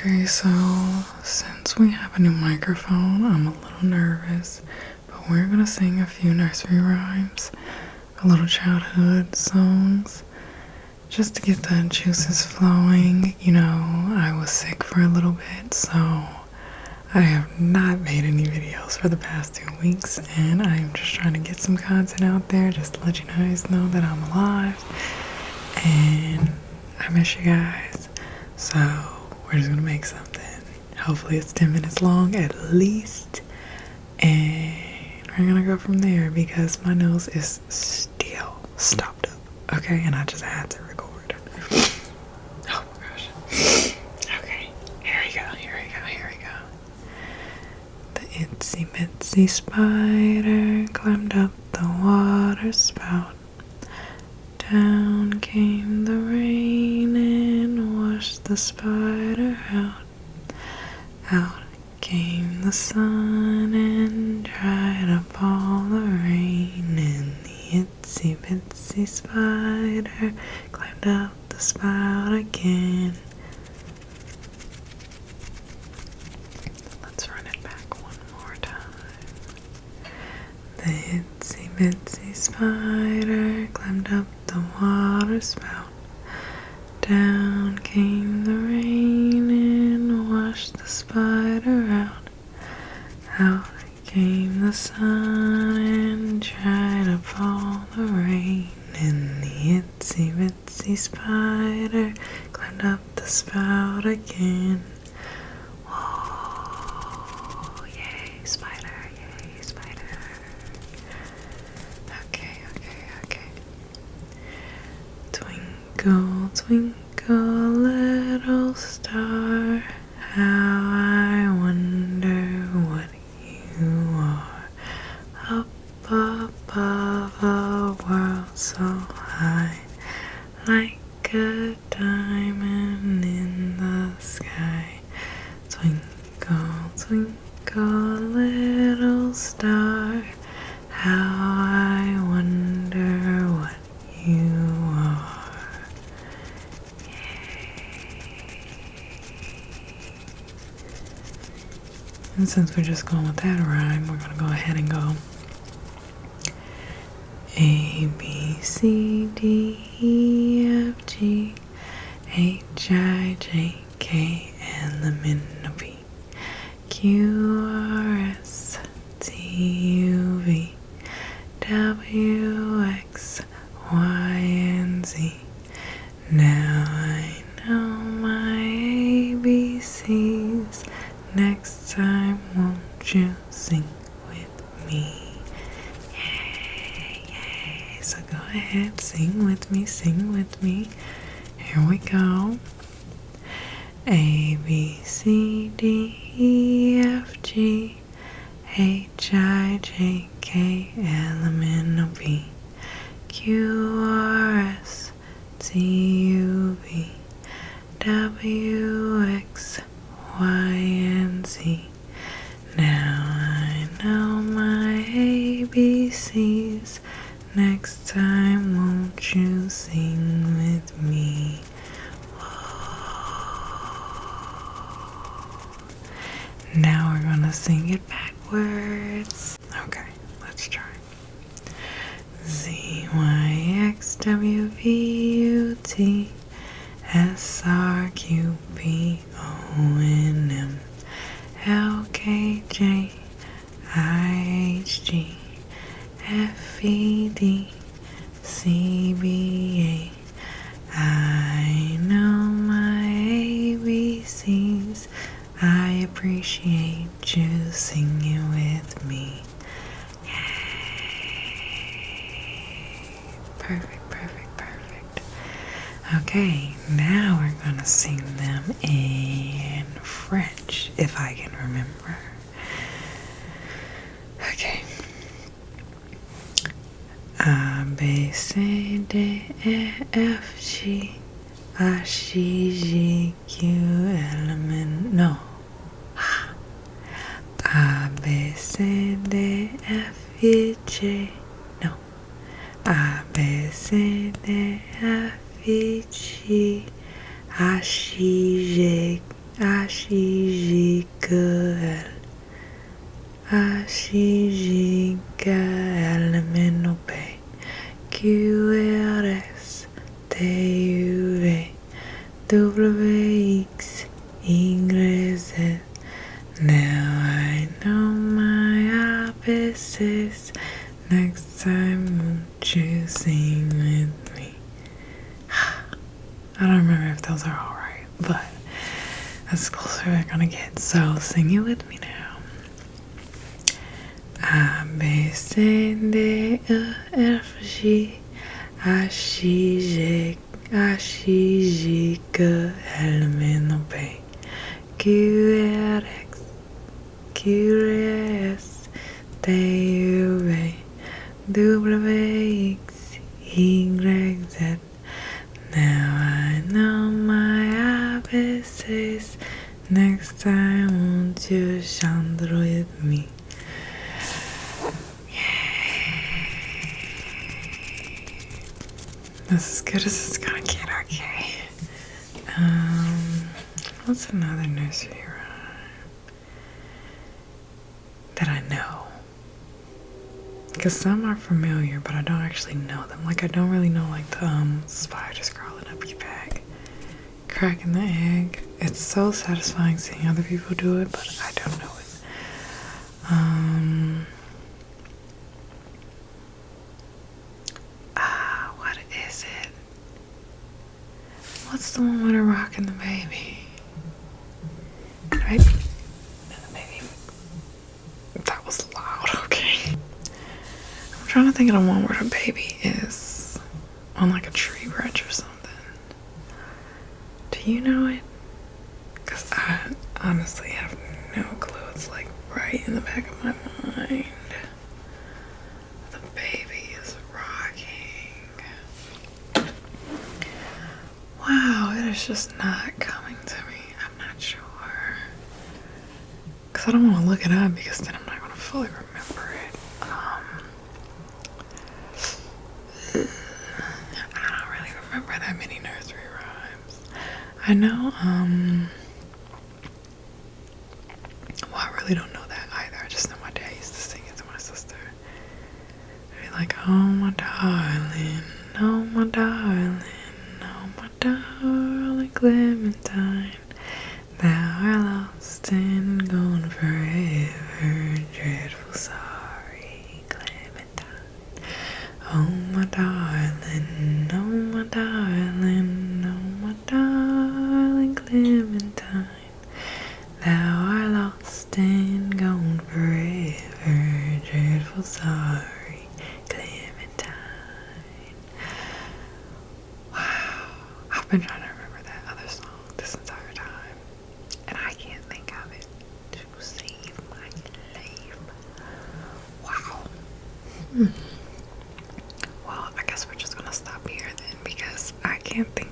Okay, so since we have a new microphone, I'm a little nervous, but we're gonna sing a few nursery rhymes, a little childhood songs, just to get the juices flowing. You know, I was sick for a little bit, so I have not made any videos for the past 2 weeks, and I'm just trying to get some content out there just to let you guys know that I'm alive, and I miss you guys. So we're just gonna make something. Hopefully it's 10 minutes long at least. And we're gonna go from there because my nose is still stopped up. Okay, and I just had to record. Oh my gosh. Okay, here we go. The itsy bitsy spider climbed up the water spout. Down came the rain and washed the spider out. Out came the sun and dried up all the rain. And the itsy bitsy spider climbed up the spout again. Let's run it back one more time. The itsy bitsy spider climbed up the water spout. Down came the rain and washed the spider out. Out came the sun and dried up all the rain. And the itsy bitsy spider climbed up the spout again. Whoa, yay, spider, yay, spider. Okay. Twinkle, twinkle, little star, how I wonder what you are. Up above a world so high, like a diamond in the sky. Twinkle, twinkle, little star, how I wonder what you are. And since we're just going with that rhyme, we're gonna go ahead and go A, B, C, D, E, F, G, H, I, J, K, L, M, N, O, P, Q, R, S, T, U, V, W, X, Y, and Z. Now I know my ABCs. Next time, won't you sing with me? Yay. So go ahead, sing with me. Here we go. A, B, C, D, E, F, G, H, I, J, K, L, M, N, O, P, Q, R, S, T, U, V, W, X, Y, and Z. Now I know my ABCs. Next time, won't you sing with me? Now we're gonna sing it backwards. Okay, let's try. Z, Y, X, W, V, U, T, S, R, Q, P, O, N, M, L, K, J, I, H, G, F, E, D, C, B, A. I know my ABCs. I appreciate you singing with me. Yay! Perfect. Okay, now we're gonna sing them in French, if I can remember. Okay. A, B, C, D, E, F, G, H, I, J, Q, L, M, N, no. A, B, C, D, F, E, J, no. A, B, C, D, F, E, G, H, I, J, H, Ashijika Ashijika Elemenope QRS TUV WX Y. Now I know my opposites. Next time, won't you sing with me? I don't remember if those are alright, but that's closer we're gonna get. So sing it with me now. A, B, C, D, E, F, G, H, I, J, H, I, J, K, L, M, N, P, Q, R, X, Q, S, T, U, V, W, X, Y, Z. Now I know my opposites. Next time, won't you chant with me? That's as good as it's gonna get, okay. What's another nursery rhyme that I know? Because some are familiar, but I don't actually know them. Like, I don't really know, like, the spiders crawling up your back, cracking the egg. It's so satisfying seeing other people do it, but I don't know it. What is it? What's the one with her rocking the baby? Right? The baby. That was loud, okay. I'm trying to think of the one where the baby is on like a tree branch or something. Do you know it? Because I honestly have no clue. It's like right in the back of my mind. The baby is rocking. Wow, it is just not coming to me. I'm not sure. Because I don't want to look it up because then I'm not going to fully remember it. I don't really remember that many nursery rhymes. I know, well, I really don't know that either. I just know my dad used to sing it to my sister. They'd be like, oh my darling, oh my darling, oh my darling Clementine, thou art lost and gone forever, dreadful sorry Clementine. Oh my darling, oh my darling, oh my darling Clementine, thou art lost and gone forever, dreadful sorry Clementine. Wow, I've been trying to remember that other song this entire time, and I can't think of it to save my life. Wow. Well, I guess we're just gonna stop here then because I can't think